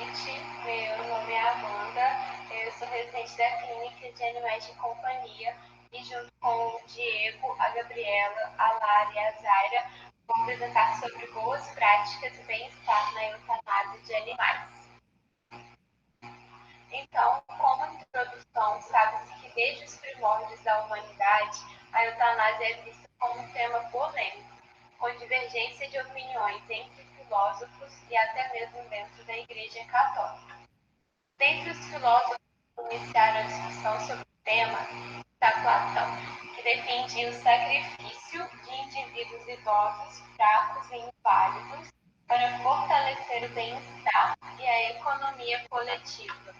noite, meu nome é Amanda, eu sou residente da Clínica de Animais de Companhia e junto com o Diego, a Gabriela, a Lara e a Zaira vou apresentar sobre boas práticas e bem-estar na eutanásia de animais. Então, como introdução, sabe-se que desde os primórdios da humanidade, a eutanásia é vista como um tema polêmico, com divergência de opiniões entre filósofos e até mesmo dentro da Igreja Católica. Dentre os filósofos que iniciaram a discussão sobre o tema está Platão, que defendia o sacrifício de indivíduos idosos, fracos e inválidos para fortalecer o bem-estar e a economia coletiva.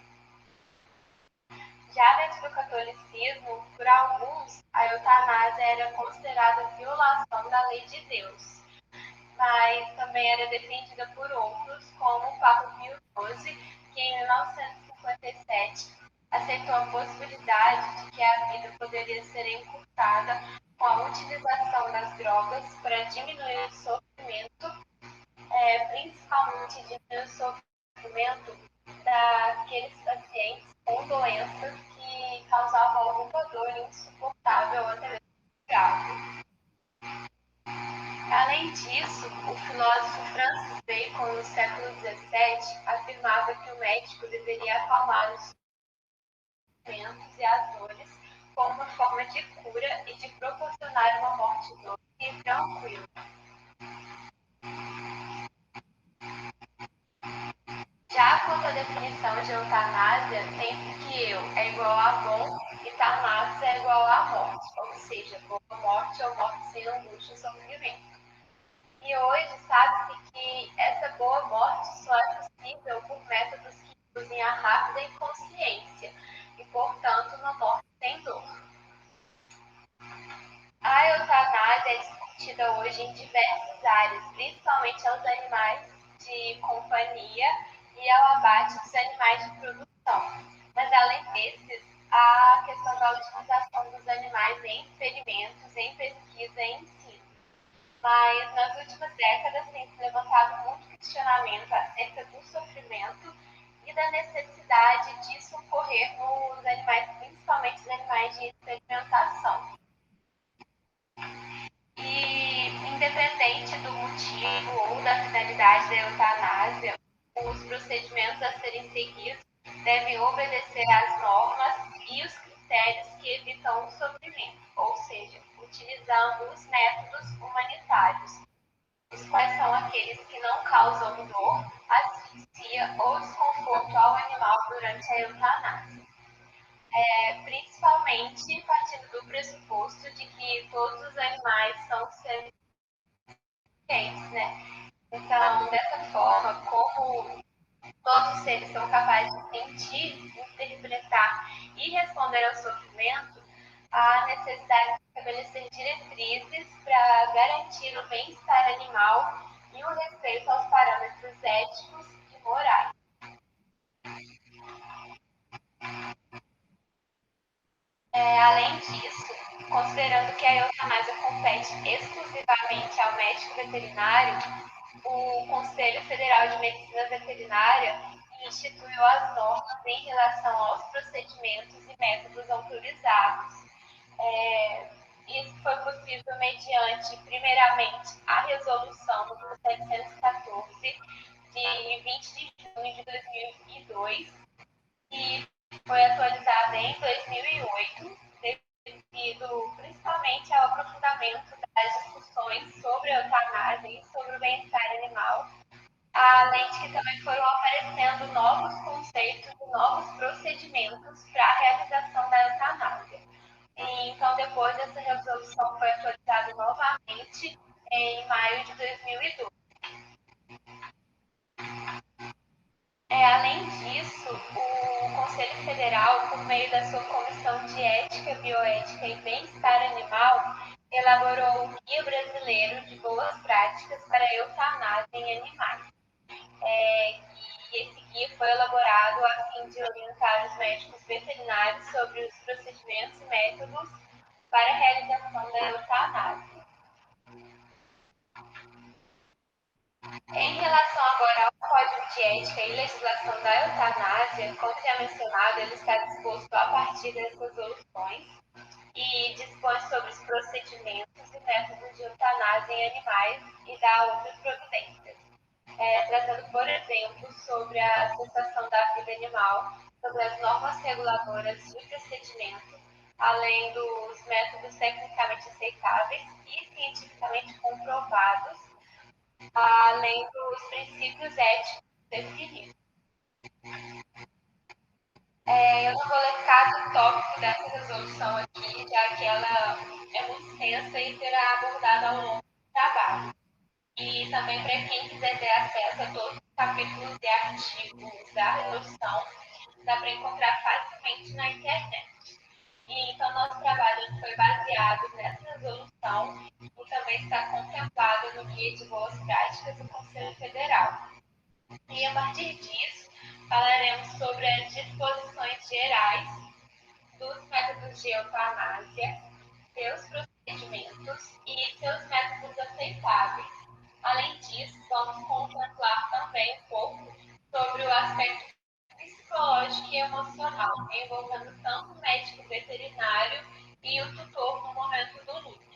Já dentro do catolicismo, por alguns, a eutanásia era considerada violação da lei de Deus, mas também era defendida por outros, como o Papa Pio XII, que em 1957 aceitou a possibilidade de que a vida poderia ser encurtada com a utilização das drogas para diminuir o sofrimento, principalmente diminuir o sofrimento daqueles pacientes com doenças que causavam alguma dor insuportável ou até mesmo grave. Além disso, o filósofo Francis Bacon, no século XVII, afirmava que o médico deveria acalmar os sofrimentos e as dores como uma forma de cura e de proporcionar uma morte doce e tranquila. Já quanto à definição de eutanásia, sempre que eu é igual a bom e tanatos é igual a morte, ou seja, boa morte ou morte sem angústia e sofrimento. E hoje sabe-se que essa boa morte só é possível por métodos que usem a rápida inconsciência e, portanto, uma morte sem dor. A eutanásia é discutida hoje em diversas áreas, principalmente aos animais de companhia e ao abate dos animais de produção. Mas, além desses, há a questão da utilização dos animais em experimentos, em pesquisa e ensino. Mas nas últimas décadas tem se levantado muito questionamento acerca do sofrimento e da necessidade disso ocorrer nos animais, principalmente os animais de experimentação. E, independente do motivo ou da finalidade da eutanásia, os procedimentos a serem seguidos devem obedecer às normas e os critérios que evitam o sofrimento, ou seja, utilizando os métodos humanitários, os quais são aqueles que não causam dor, asfixia ou desconforto ao animal durante a eutanásia. Principalmente partindo do pressuposto de que todos os animais são seres viventes, né? Então, dessa forma, como todos os seres são capazes de sentir, interpretar e responder ao sofrimento, há necessidade de estabelecer diretrizes para garantir o bem-estar animal e o respeito aos parâmetros éticos e morais. Além disso, considerando que a eutanásia compete exclusivamente ao médico veterinário, o Conselho Federal de Medicina Veterinária instituiu as normas em relação aos procedimentos e métodos autorizados. Isso foi possível mediante, primeiramente, a resolução número 714, de 20 de junho de 2002, que foi atualizada em 2008, devido principalmente ao aprofundamento das discussões sobre a eutanásia e sobre o bem-estar animal, além de que também foram aparecendo novos conceitos e novos procedimentos para a realização da eutanásia. Então, depois essa resolução foi atualizada novamente em maio de 2012. Além disso, o Conselho Federal, por meio da sua Comissão de Ética, Bioética e Bem-Estar Animal, elaborou o Guia Brasileiro de Boas Práticas para a Eutanásia em Animais. E esse guia foi elaborado a fim de orientar os médicos veterinários sobre os procedimentos e métodos para a realização da eutanásia. Em relação agora ao Código de Ética e Legislação da Eutanásia, como já mencionado, ele está disposto a partir das resoluções e dispõe sobre os procedimentos e métodos de eutanásia em animais e dá outras providências, tratando, por exemplo, sobre a cessação da vida animal, sobre as normas reguladoras de procedimento, além dos métodos tecnicamente aceitáveis e cientificamente comprovados, além dos princípios éticos definidos. Eu não vou ler cada tópico dessa resolução aqui, já que ela é muito extensa e será abordada ao longo do trabalho. E também para quem quiser ter acesso a todos os capítulos e artigos da resolução, dá para encontrar facilmente na internet. E, então, nosso trabalho foi baseado nessa resolução e também está contemplado no Guia de Boas Práticas do Conselho Federal. E, a partir disso, falaremos sobre as disposições gerais dos métodos de eutanásia, seus procedimentos e seus métodos aceitáveis. Além disso, vamos contemplar também um pouco sobre o aspecto psicológico e emocional, envolvendo tanto o médico veterinário e o tutor no momento do luto.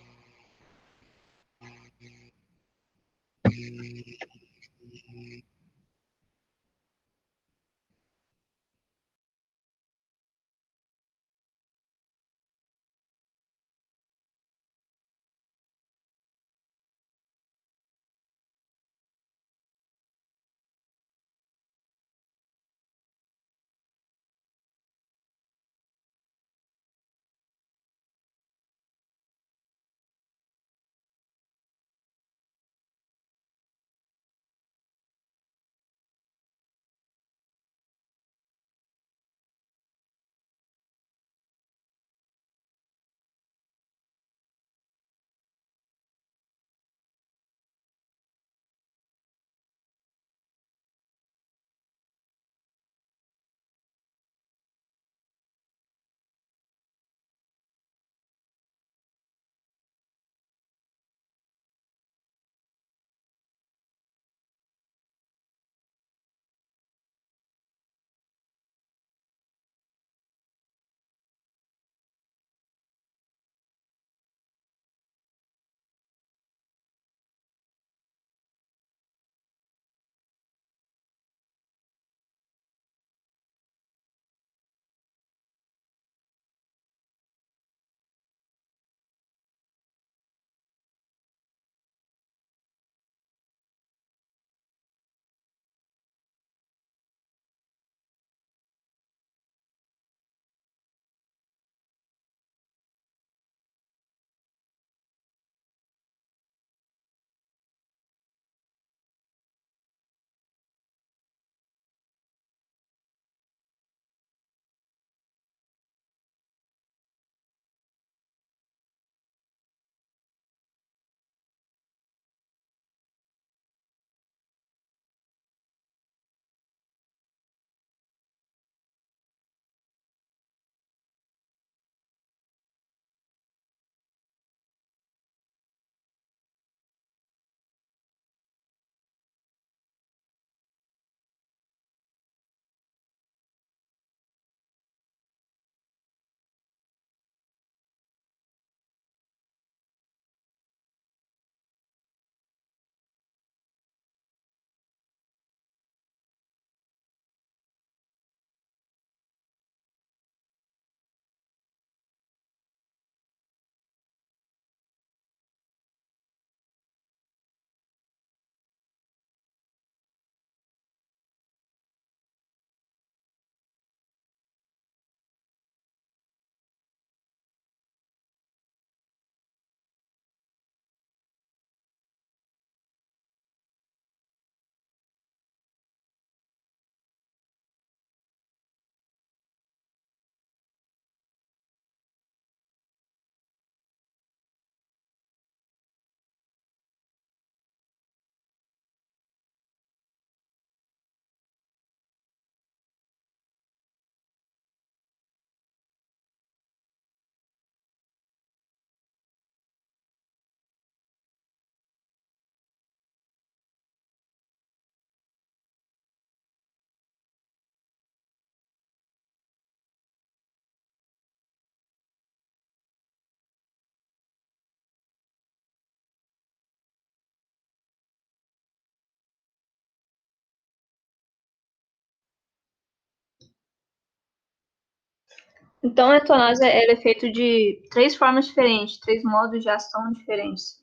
Então, a eutanásia ela é feita de três formas diferentes, três modos de ação diferentes.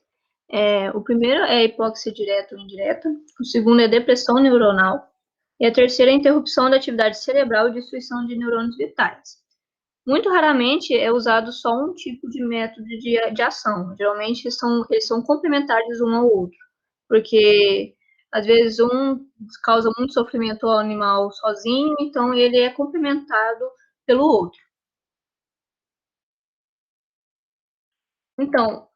O primeiro é a hipóxia direta ou indireta, o segundo é a depressão neuronal, e a terceira é a interrupção da atividade cerebral e destruição de neurônios vitais. Muito raramente é usado só um tipo de método de ação. Geralmente eles são complementares um ao outro, porque às vezes um causa muito sofrimento ao animal sozinho, então ele é complementado pelo outro. Então,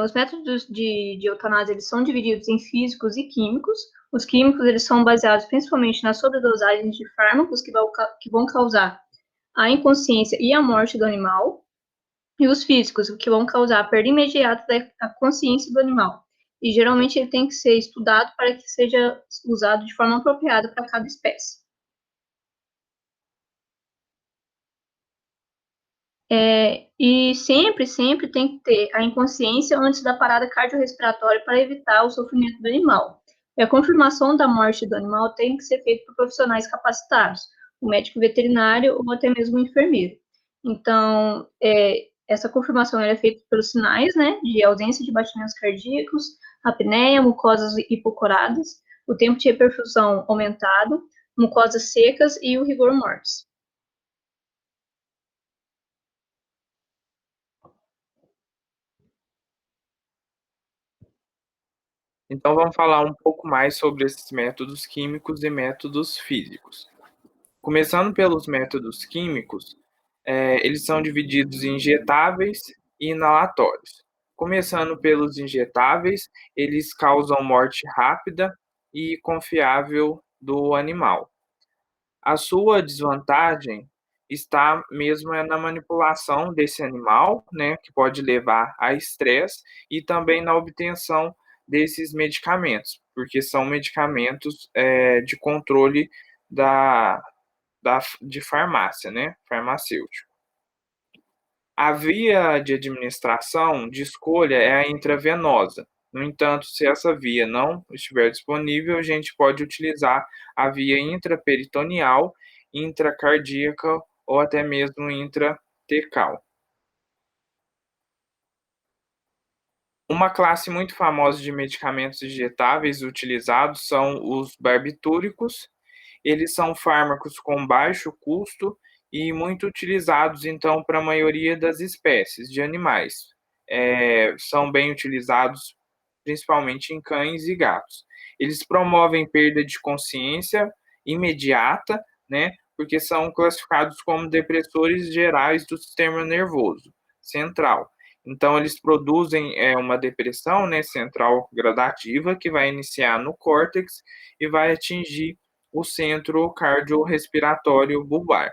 os métodos de eutanásia eles são divididos em físicos e químicos. Os químicos eles são baseados principalmente nas sobredosagens de fármacos que vão causar a inconsciência e a morte do animal, e os físicos, que vão causar a perda imediata da consciência do animal. E geralmente ele tem que ser estudado para que seja usado de forma apropriada para cada espécie. E sempre tem que ter a inconsciência antes da parada cardiorrespiratória para evitar o sofrimento do animal. E a confirmação da morte do animal tem que ser feita por profissionais capacitados, o médico veterinário ou até mesmo o enfermeiro. Então, essa confirmação é feita pelos sinais, né, de ausência de batimentos cardíacos, apneia, mucosas hipocoradas, o tempo de reperfusão aumentado, mucosas secas e o rigor mortis. Então vamos falar um pouco mais sobre esses métodos químicos e métodos físicos. Começando pelos métodos químicos, eles são divididos em injetáveis e inalatórios. Começando pelos injetáveis, eles causam morte rápida e confiável do animal. A sua desvantagem está mesmo na manipulação desse animal, né, que pode levar a estresse, e também na obtenção desses medicamentos, porque são medicamentos de controle da, de farmácia, né, farmacêutico. A via de administração de escolha é a intravenosa. No entanto, se essa via não estiver disponível, a gente pode utilizar a via intraperitoneal, intracardíaca ou até mesmo intratecal. Uma classe muito famosa de medicamentos injetáveis utilizados são os barbitúricos. Eles são fármacos com baixo custo e muito utilizados, então, para a maioria das espécies de animais. São bem utilizados principalmente em cães e gatos. Eles promovem perda de consciência imediata, né? Porque são classificados como depressores gerais do sistema nervoso central. Então, eles produzem uma depressão, né, central gradativa que vai iniciar no córtex e vai atingir o centro cardiorrespiratório bulbar.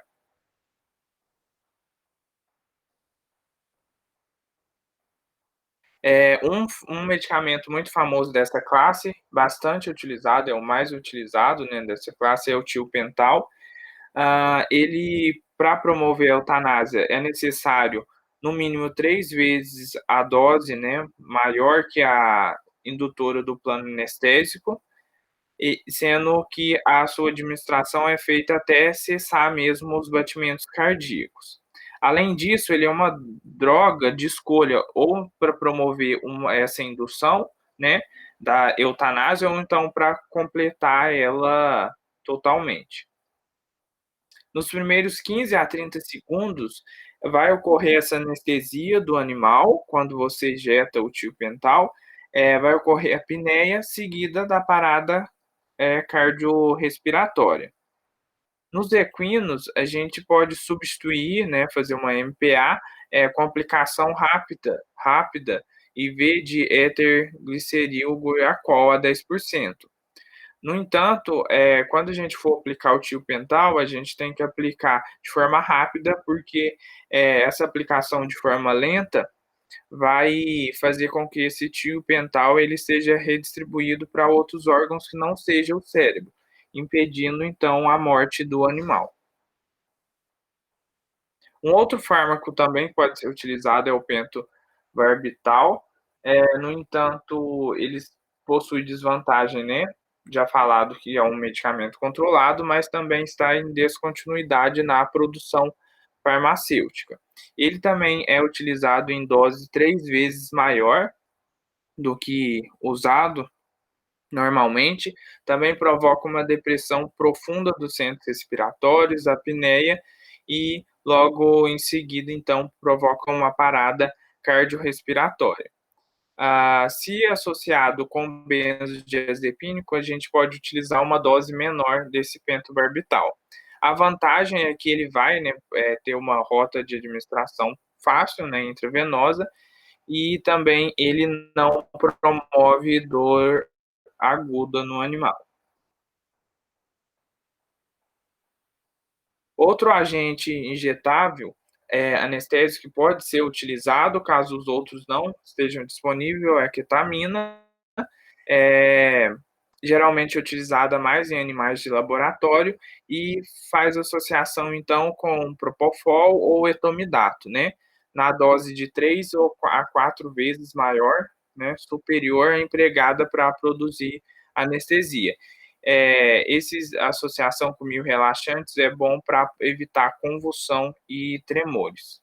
Um medicamento muito famoso dessa classe, bastante utilizado, é o mais utilizado, né, dessa classe, é o tiopental. Ele, para promover a eutanásia, é necessário, no mínimo, 3 vezes a dose, né, maior que a indutora do plano anestésico, e sendo que a sua administração é feita até cessar mesmo os batimentos cardíacos. Além disso, ele é uma droga de escolha ou para promover essa indução, né, da eutanásia, ou então para completar ela totalmente. Nos primeiros 15 a 30 segundos, vai ocorrer essa anestesia do animal, quando você injeta o tiopental, vai ocorrer a apneia, seguida da parada cardiorrespiratória. Nos equinos, a gente pode substituir, né, fazer uma MPA com aplicação rápida e V de éter-gliceril guaiacol a 10%. No entanto, quando a gente for aplicar o tiopental, a gente tem que aplicar de forma rápida, porque essa aplicação de forma lenta vai fazer com que esse tiopental ele seja redistribuído para outros órgãos que não seja o cérebro, impedindo então a morte do animal. Um outro fármaco também que pode ser utilizado é o pentobarbital. No entanto, ele possui desvantagem, né? Já falado que é um medicamento controlado, mas também está em descontinuidade na produção farmacêutica. Ele também é utilizado em dose 3 vezes maior do que usado normalmente, também provoca uma depressão profunda dos centros respiratórios, apneia e logo em seguida, então, provoca uma parada cardiorrespiratória. Se associado com benzodiazepínico, a gente pode utilizar uma dose menor desse pentobarbital. A vantagem é que ele vai, né, ter uma rota de administração fácil, né, intravenosa, e também ele não promove dor aguda no animal. Outro agente injetável anestésico que pode ser utilizado, caso os outros não estejam disponíveis, é a ketamina, é geralmente utilizada mais em animais de laboratório e faz associação, então, com propofol ou etomidato, né? Na dose de 3 a 4 vezes maior, né, superior à empregada para produzir anestesia. Essa associação com relaxantes é bom para evitar convulsão e tremores.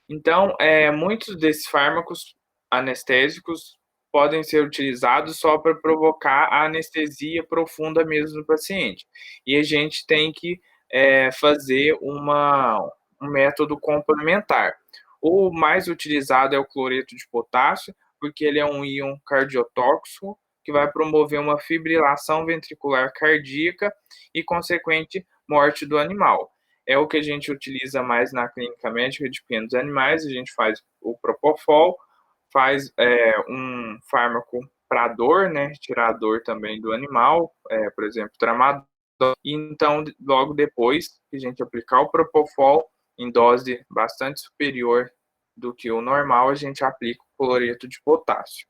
Então, muitos desses fármacos anestésicos podem ser utilizados só para provocar a anestesia profunda mesmo no paciente. E a gente tem que fazer um método complementar. O mais utilizado é o cloreto de potássio, porque ele é um íon cardiotóxico que vai promover uma fibrilação ventricular cardíaca e consequente morte do animal. É o que a gente utiliza mais na clínica médica de pequenos animais. A gente faz o propofol, faz um fármaco para dor, né, tirar a dor também do animal, por exemplo, tramadol. E então, logo depois que a gente aplicar o propofol em dose bastante superior do que o normal, a gente aplica o cloreto de potássio.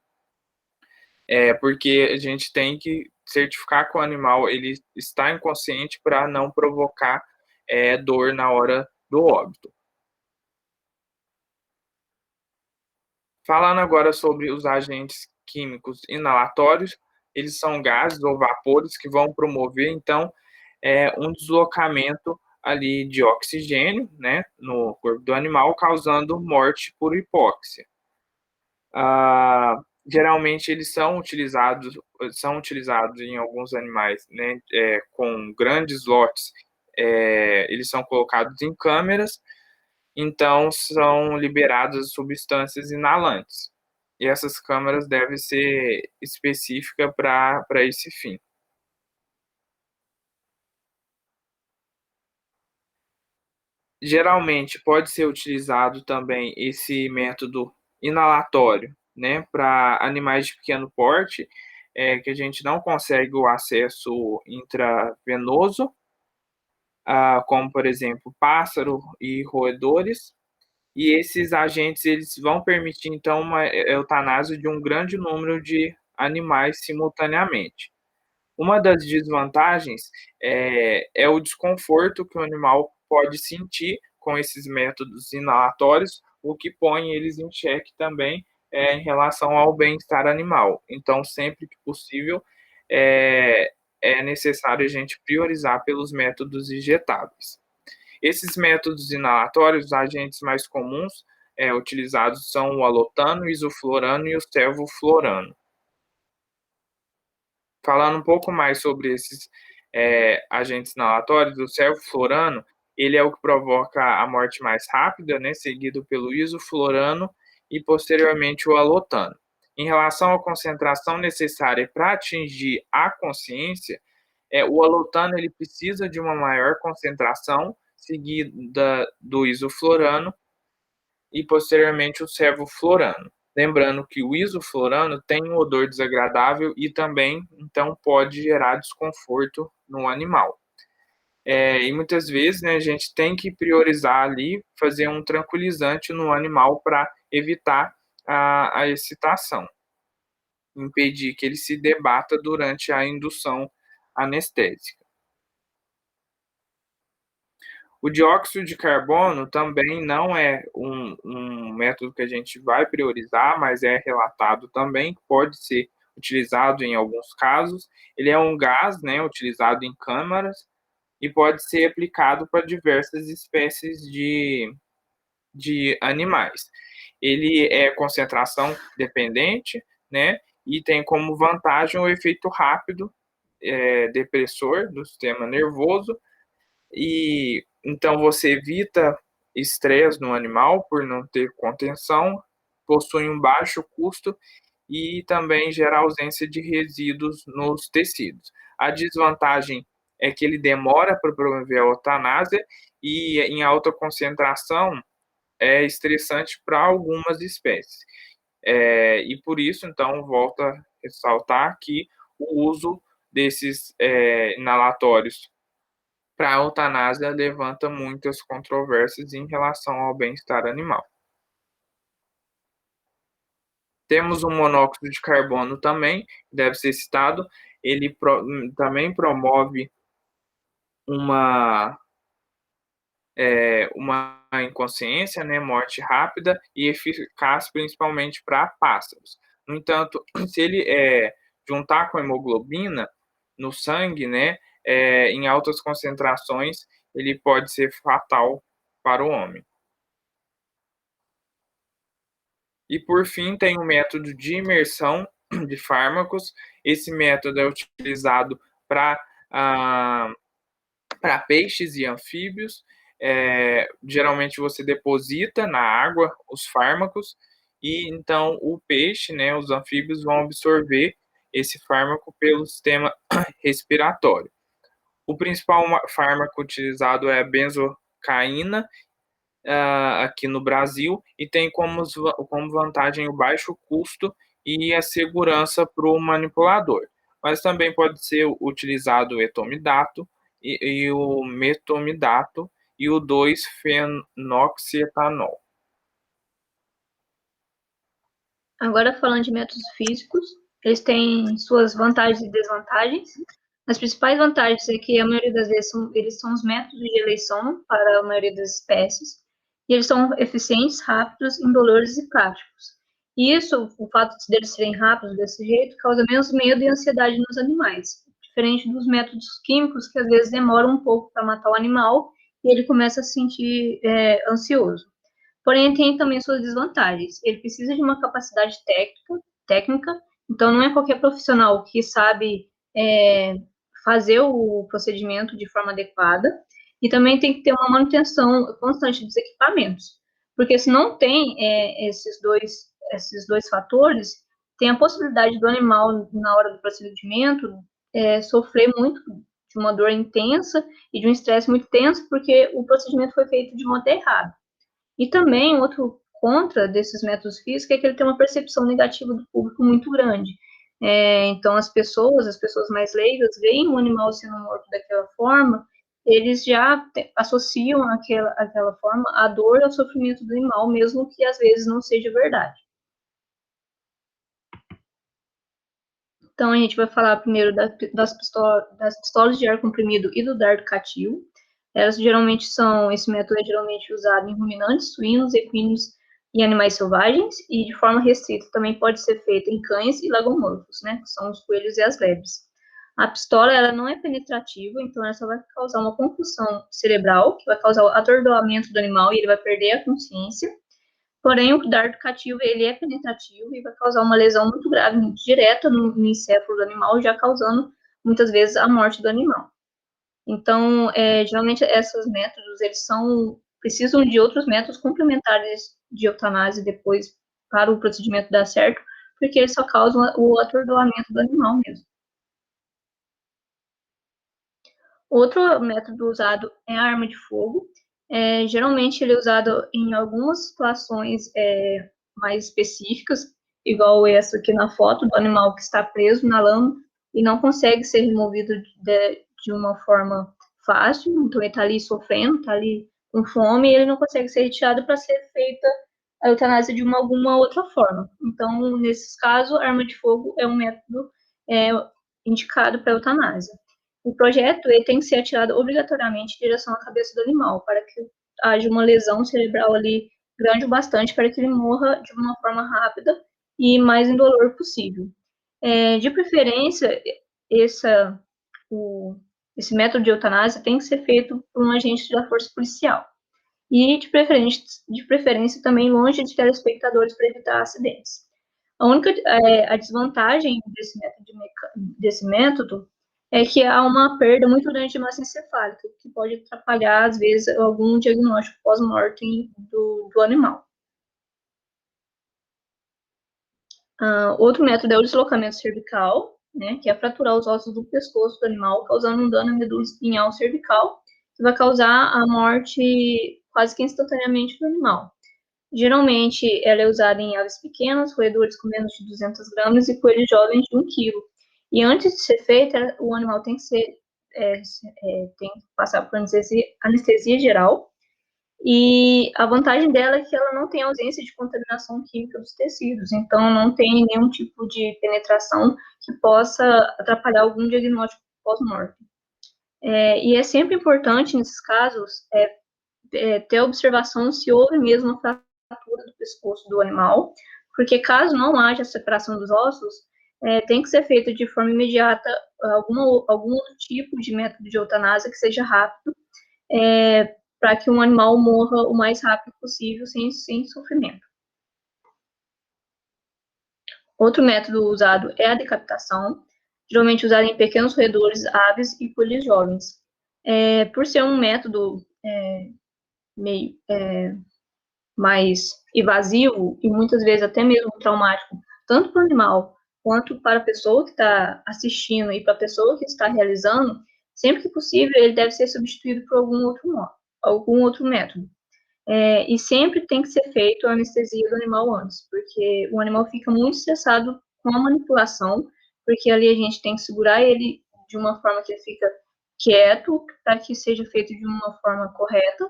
Porque a gente tem que certificar que o animal ele está inconsciente para não provocar dor na hora do óbito. Falando agora sobre os agentes químicos inalatórios, eles são gases ou vapores que vão promover, então, um deslocamento ali de oxigênio, né, no corpo do animal, causando morte por hipóxia. Geralmente eles são utilizados em alguns animais, né, com grandes lotes, eles são colocados em câmeras, então são liberadas substâncias inalantes. E essas câmeras devem ser específicas para esse fim. Geralmente pode ser utilizado também esse método inalatório, né, para animais de pequeno porte, que a gente não consegue o acesso intravenoso, como por exemplo pássaro e roedores, e esses agentes eles vão permitir então uma eutanásia de um grande número de animais simultaneamente. Uma das desvantagens é o desconforto que o animal pode sentir com esses métodos inalatórios, o que põe eles em xeque também em relação ao bem-estar animal. Então, sempre que possível, é, é necessário a gente priorizar pelos métodos injetáveis. Esses métodos inalatórios, os agentes mais comuns utilizados são o alotano, o isoflorano e o sevoflurano. Falando um pouco mais sobre esses agentes inalatórios, o sevoflurano, ele é o que provoca a morte mais rápida, né, seguido pelo isoflurano e posteriormente o alotano. Em relação à concentração necessária para atingir a consciência, o alotano ele precisa de uma maior concentração, seguida do isoflurano e posteriormente o sevoflurano. Lembrando que o isoflurano tem um odor desagradável e também, então, pode gerar desconforto no animal. E muitas vezes, né, a gente tem que priorizar ali, fazer um tranquilizante no animal para evitar a excitação, impedir que ele se debata durante a indução anestésica. O dióxido de carbono também não é um método que a gente vai priorizar, mas é relatado também que pode ser utilizado em alguns casos. Ele é um gás, né, utilizado em câmaras, e pode ser aplicado para diversas espécies de animais. Ele é concentração dependente, né? E tem como vantagem o efeito rápido, depressor do sistema nervoso, e então você evita estresse no animal por não ter contenção, possui um baixo custo e também gera ausência de resíduos nos tecidos. A desvantagem é que ele demora para promover a eutanásia e em alta concentração é estressante para algumas espécies. E por isso, então, volto a ressaltar que o uso desses inalatórios para a eutanásia levanta muitas controvérsias em relação ao bem-estar animal. Temos o monóxido de carbono também, deve ser citado, ele também promove uma, uma inconsciência, né, morte rápida e eficaz principalmente para pássaros. No entanto, se ele juntar com a hemoglobina no sangue, né, em altas concentrações, ele pode ser fatal para o homem. E por fim, tem o método de imersão de fármacos. Esse método é utilizado para peixes e anfíbios. Geralmente você deposita na água os fármacos e então o peixe, né, os anfíbios vão absorver esse fármaco pelo sistema respiratório. O principal fármaco utilizado é a benzocaína, aqui no Brasil, e tem como vantagem o baixo custo e a segurança para o manipulador. Mas também pode ser utilizado o etomidato e o metomidato e o 2-fenoxietanol. Agora, falando de métodos físicos, eles têm suas vantagens e desvantagens. As principais vantagens é que a maioria das vezes eles são os métodos de eleição para a maioria das espécies, e eles são eficientes, rápidos, indolores e práticos. E isso, o fato deles serem rápidos desse jeito, causa menos medo e ansiedade nos animais, diferente dos métodos químicos que às vezes demoram um pouco para matar o animal e ele começa a se sentir ansioso. Porém, tem também suas desvantagens. Ele precisa de uma capacidade técnica, então não é qualquer profissional que sabe fazer o procedimento de forma adequada, e também tem que ter uma manutenção constante dos equipamentos, porque se não tem esses dois fatores, tem a possibilidade do animal, na hora do procedimento, sofrer muito de uma dor intensa e de um estresse muito tenso, porque o procedimento foi feito de modo errado. E também, outro contra desses métodos físicos é que ele tem uma percepção negativa do público muito grande. Então, as pessoas mais leigas, veem um animal sendo morto daquela forma, eles já associam aquela forma a dor ao sofrimento do animal, mesmo que às vezes não seja verdade. Então, a gente vai falar primeiro das pistolas de ar comprimido e do dardo cativo. Esse método é geralmente usado em ruminantes, suínos, equinos e animais selvagens, e de forma restrita também pode ser feito em cães e lagomorfos, né, que são os coelhos e as lebres. A pistola, ela não é penetrativa, então ela só vai causar uma concussão cerebral, que vai causar o atordoamento do animal e ele vai perder a consciência. Porém, o dardo cativo, ele é penetrativo e vai causar uma lesão muito grave, muito direta no encéfalo do animal, já causando, muitas vezes, a morte do animal. Então, geralmente, esses métodos, precisam de outros métodos complementares de eutanásia depois para o procedimento dar certo, porque eles só causam o atordoamento do animal mesmo. Outro método usado é a arma de fogo. Geralmente, ele é usado em algumas situações mais específicas, igual essa aqui na foto, do animal que está preso na lama e não consegue ser removido de uma forma fácil, então ele está ali sofrendo, está ali com fome, e ele não consegue ser retirado para ser feita a eutanásia de alguma outra forma. Então, nesses casos, a arma de fogo é um método indicado para eutanásia. O projeto ele tem que ser atirado obrigatoriamente em direção à cabeça do animal, para que haja uma lesão cerebral ali grande o bastante para que ele morra de uma forma rápida e mais indolor possível. De preferência, Esse método de eutanásia tem que ser feito por um agente da força policial. E, de preferência também longe de telespectadores para evitar acidentes. A única a desvantagem desse método é que há uma perda muito grande de massa encefálica, que pode atrapalhar, às vezes, algum diagnóstico pós-mortem do animal. Outro método é o deslocamento cervical, né, que é fraturar os ossos do pescoço do animal, causando um dano à medula espinhal cervical, que vai causar a morte quase que instantaneamente do animal. Geralmente, ela é usada em aves pequenas, roedores com menos de 200 gramas e coelhos jovens de 1 quilo. E antes de ser feita, o animal tem que passar por anestesia geral. E a vantagem dela é que ela não tem ausência de contaminação química dos tecidos, então não tem nenhum tipo de penetração que possa atrapalhar algum diagnóstico pós-morte. E é sempre importante, nesses casos, ter observação se houve mesmo uma fratura do pescoço do animal, porque caso não haja separação dos ossos, tem que ser feito de forma imediata algum outro tipo de método de eutanásia que seja rápido, para que um animal morra o mais rápido possível, sem sofrimento. Outro método usado é a decapitação, geralmente usado em pequenos roedores, aves e coelhos jovens. Por ser um método meio mais invasivo e muitas vezes até mesmo traumático, tanto para o animal quanto para a pessoa que está assistindo e para a pessoa que está realizando, sempre que possível ele deve ser substituído por algum outro método. E sempre tem que ser feito a anestesia do animal antes, porque o animal fica muito estressado com a manipulação, porque ali a gente tem que segurar ele de uma forma que ele fica quieto, para que seja feito de uma forma correta,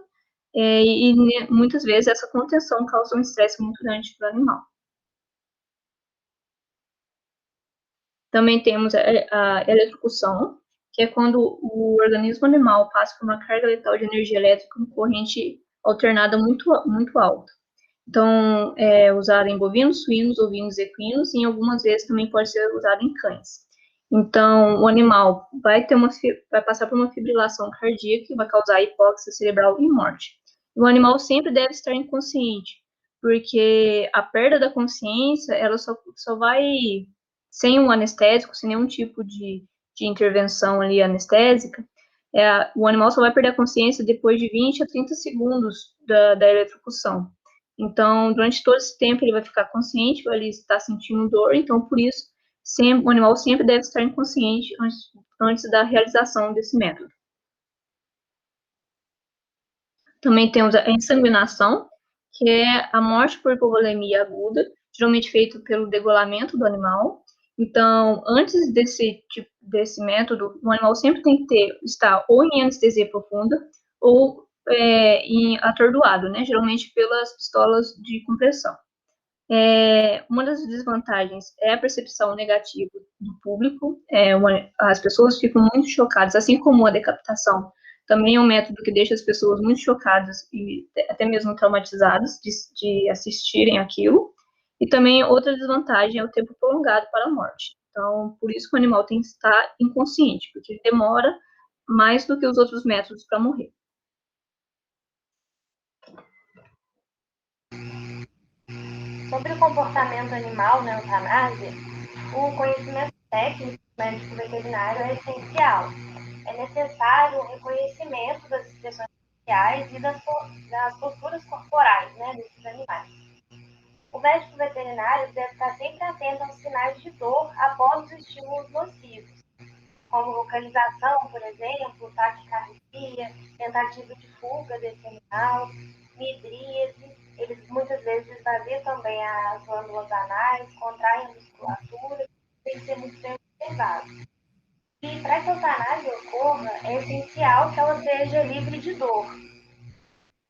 e muitas vezes essa contenção causa um estresse muito grande para o animal. Também temos a eletrocução, que é quando o organismo animal passa por uma carga letal de energia elétrica com corrente alternada muito, muito alta. Então, é usado em bovinos, suínos, ovinos e equinos, e algumas vezes também pode ser usado em cães. Então, o animal vai passar por uma fibrilação cardíaca que vai causar hipóxia cerebral e morte. O animal sempre deve estar inconsciente, porque a perda da consciência, ela só vai, sem um anestésico, sem nenhum tipo de intervenção ali anestésica, o animal só vai perder a consciência depois de 20 a 30 segundos da eletrocução. Então, durante todo esse tempo, ele vai ficar consciente, vai estar sentindo dor, então, por isso, o animal sempre deve estar inconsciente antes da realização desse método. Também temos a ensanguinação, que é a morte por hipovolemia aguda, geralmente feito pelo degolamento do animal. Então, antes desse método, o animal sempre tem que estar ou em anestesia profunda ou em atordoado, né? Geralmente pelas pistolas de compressão. Uma das desvantagens é a percepção negativa do público. As pessoas ficam muito chocadas, assim como a decapitação. Também é um método que deixa as pessoas muito chocadas e até mesmo traumatizadas de assistirem aquilo. E também outra desvantagem é o tempo prolongado para a morte. Então, por isso que o animal tem que estar inconsciente, porque ele demora mais do que os outros métodos para morrer. Sobre o comportamento animal na eutanásia, o conhecimento técnico do médico veterinário é essencial. É necessário o reconhecimento das expressões faciais e das posturas corporais, né, desses animais. O médico veterinário deve estar sempre atento aos sinais de dor após os estímulos nocivos, como localização, por exemplo, taquicardia, tentativa de fuga desse animal, midríase. Eles muitas vezes esvaziam também as glândulas anais, contraem a musculatura, tem que ser muito bem observado. E para que a eutanásia ocorra, é essencial que ela seja livre de dor.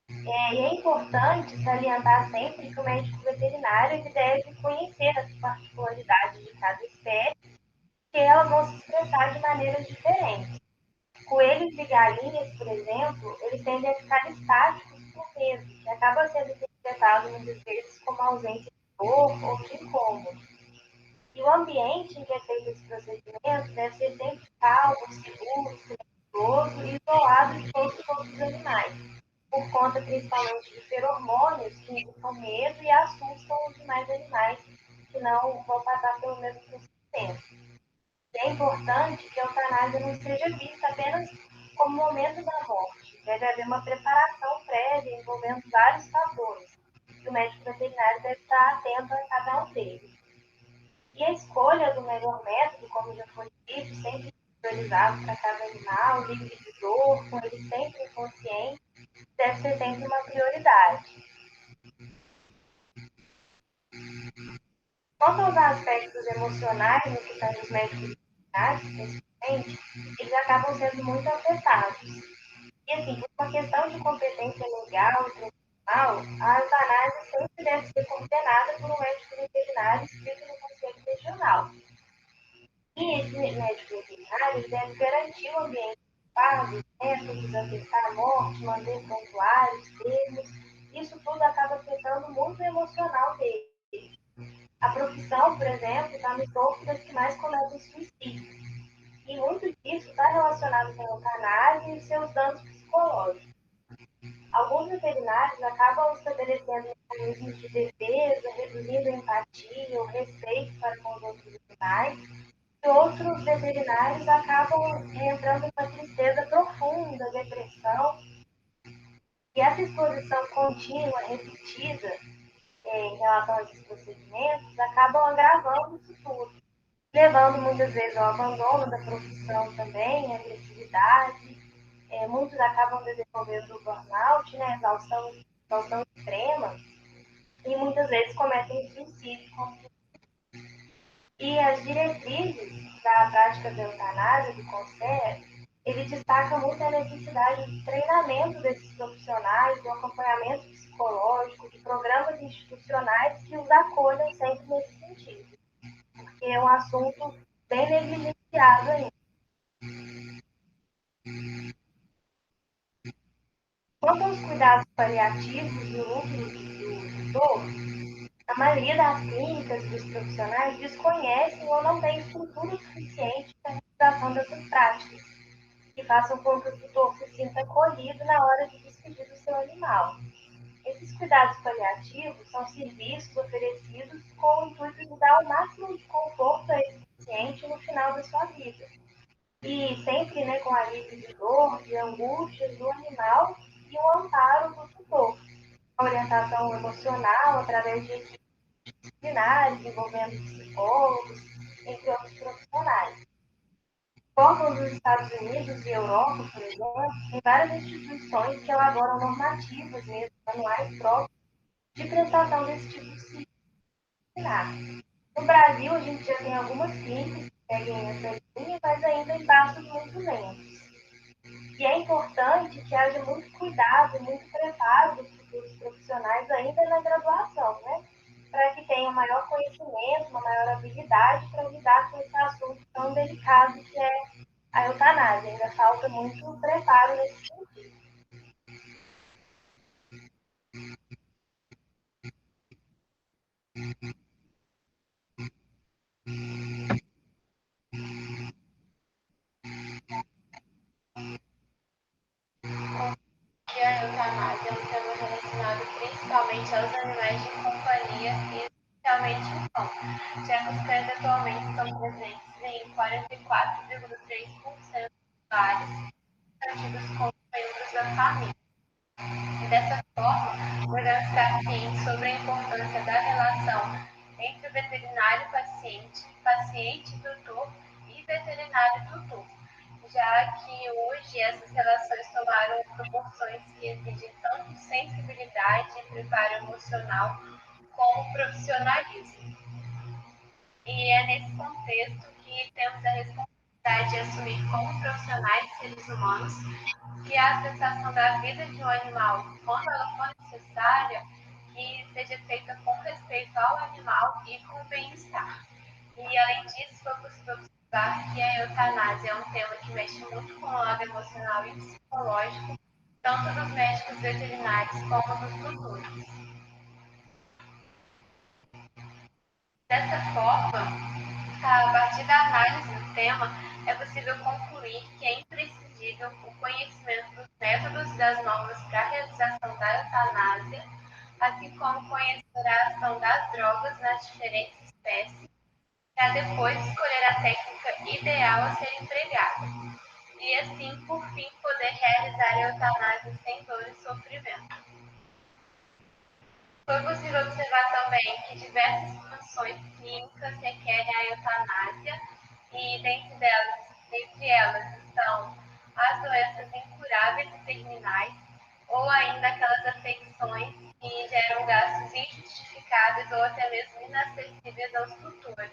E é importante salientar sempre que o médico veterinário ele deve conhecer as particularidades de cada espécie, que elas vão se expressar de maneiras diferentes. Coelhos e galinhas, por exemplo, eles tendem a ficar estáticos por medo, que acaba sendo interpretado muitas vezes como ausência de dor ou de incômodo. E o ambiente em que é feito esse procedimento deve ser sempre calmo, seguro, idoso e isolado de todos os outros animais, por conta principalmente de feromônios que indicam medo e assustam os demais animais que não vão passar pelo mesmo sofrimento. É importante que a eutanásia não seja vista apenas como momento da morte. Deve haver uma preparação prévia envolvendo vários fatores, que o médico veterinário deve estar atento a cada um deles. E a escolha do melhor método, como já foi dito, sempre individualizado para cada animal, livre de dor, com ele sempre inconsciente, deve ser sempre uma prioridade. Quanto aos aspectos emocionais no que tange os médicos veterinários, principalmente, eles acabam sendo muito afetados. E assim, por uma questão de competência legal e profissional, a eutanásia sempre deve ser coordenada por um médico veterinário inscrito no Conselho Regional. E esse médico veterinário deve garantir o ambiente adequado, métodos, evitar a morte, manter prontuários, termos. Isso tudo acaba afetando muito o emocional dele. A profissão, por exemplo, está no topo das que mais cometem suicídio. E muito disso está relacionado com a eutanásia e seus danos psicológicos. Alguns veterinários acabam estabelecendo mecanismos de defesa, reduzindo a empatia, o respeito para com os outros animais, e outros veterinários acabam entrando em uma tristeza profunda, depressão, e essa exposição contínua, repetida, em relação a esses procedimentos, acabam agravando isso tudo, levando muitas vezes ao abandono da profissão também, à agressividade. Muitos acabam desenvolvendo o burnout, né, exaustão extrema, e muitas vezes cometem suicídio. E as diretrizes da prática da eutanásia, do CONSER, ele destaca muito a necessidade de treinamento desses profissionais, do acompanhamento psicológico, de programas institucionais que os acolham sempre nesse sentido, porque é um assunto bem negligenciado ainda. Quanto aos cuidados paliativos no útero do tutor, a maioria das clínicas e dos profissionais desconhecem ou não tem estrutura suficiente para a realização dessas práticas, que façam com que o tutor se sinta acolhido na hora de despedir do seu animal. Esses cuidados paliativos são serviços oferecidos com o intuito de dar o máximo de conforto a esse paciente no final da sua vida. E sempre, né, com alívio de dor, de angústias do animal e o amparo do tutor. A orientação emocional através de equipes disciplinares, envolvendo psicólogos, entre outros profissionais. Como nos Estados Unidos e Europa, por exemplo, tem várias instituições que elaboram normativas, mesmo manuais próprios, de prestação desse tipo de serviço. No Brasil, a gente já tem algumas clínicas que seguem essa linha, mas ainda em passos muito lentos. E é importante que haja muito cuidado, muito preparo dos futuros profissionais ainda na graduação, né? Para que tenham maior conhecimento, uma maior habilidade para lidar com esse assunto tão delicado que é a eutanásia. Ainda falta muito preparo nesse sentido. Que a eutanásia é um tema relacionado principalmente aos animais de companhia e especialmente o cão, já que os cães atualmente estão presentes em 44,3% dos lares tidos como membros da família. Dessa forma, podemos estar cientes sobre a importância da relação entre o veterinário-paciente, paciente-tutor e veterinário-tutor, já que hoje essas relações tomaram proporções que exigem tanto sensibilidade e preparo emocional como profissionalismo. E é nesse contexto que temos a responsabilidade de assumir como profissionais e seres humanos que a cessação da vida de um animal, quando ela for necessária, que seja feita com respeito ao animal e com bem-estar. E, além disso, foi possível observar que a eutanásia é um tema que mexe muito com o lado emocional e psicológico, tanto dos médicos veterinários como dos tutores. Dessa forma, a partir da análise do tema, é possível concluir que é imprescindível possível o conhecimento dos métodos e das normas para a realização da eutanásia, assim como conhecer a ação das drogas nas diferentes espécies, para depois escolher a técnica ideal a ser empregada, e assim, por fim, poder realizar a eutanásia sem dor e sofrimento. Foi possível observar também que diversas funções clínicas requerem a eutanásia, e dentre elas estão as doenças incuráveis e terminais, ou ainda aquelas afecções que geram gastos injustificáveis ou até mesmo inacessíveis aos tutores.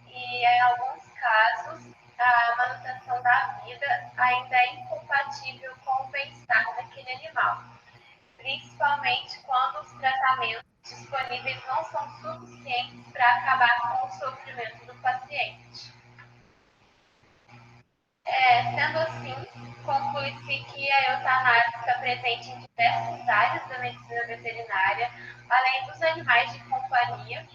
E, em alguns casos, a manutenção da vida ainda é incompatível com o bem-estar daquele animal, principalmente quando os tratamentos disponíveis não são suficientes para acabar com o sofrimento do paciente. Sendo assim, conclui-se que a eutanásia está presente em diversas áreas da medicina veterinária, além dos animais de companhia,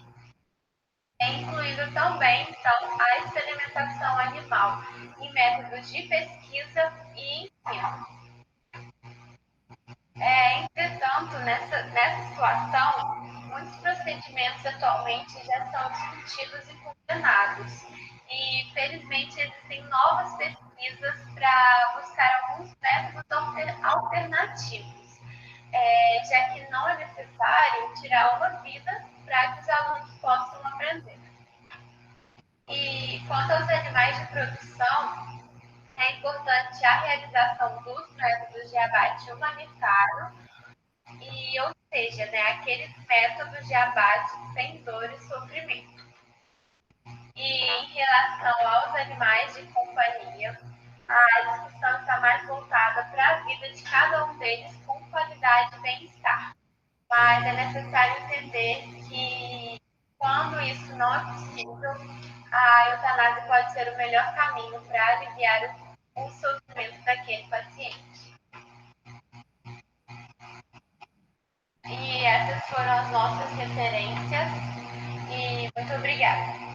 incluindo também, então, a experimentação animal em métodos de pesquisa e ensino. Entretanto, nessa situação, muitos procedimentos atualmente já são discutidos e condenados. E, felizmente, existem novas pesquisas para buscar alguns métodos alternativos, já que não é necessário tirar uma vida para que os alunos possam aprender. E, quanto aos animais de produção, é importante a realização dos métodos de abate humanitário, ou seja, aqueles métodos de abate sem dor e sofrimento. E em relação aos animais de companhia, a discussão está mais voltada para a vida de cada um deles com qualidade e bem-estar. Mas é necessário entender que, quando isso não é possível, a eutanásia pode ser o melhor caminho para aliviar o sofrimento daquele paciente. E essas foram as nossas referências. E muito obrigada.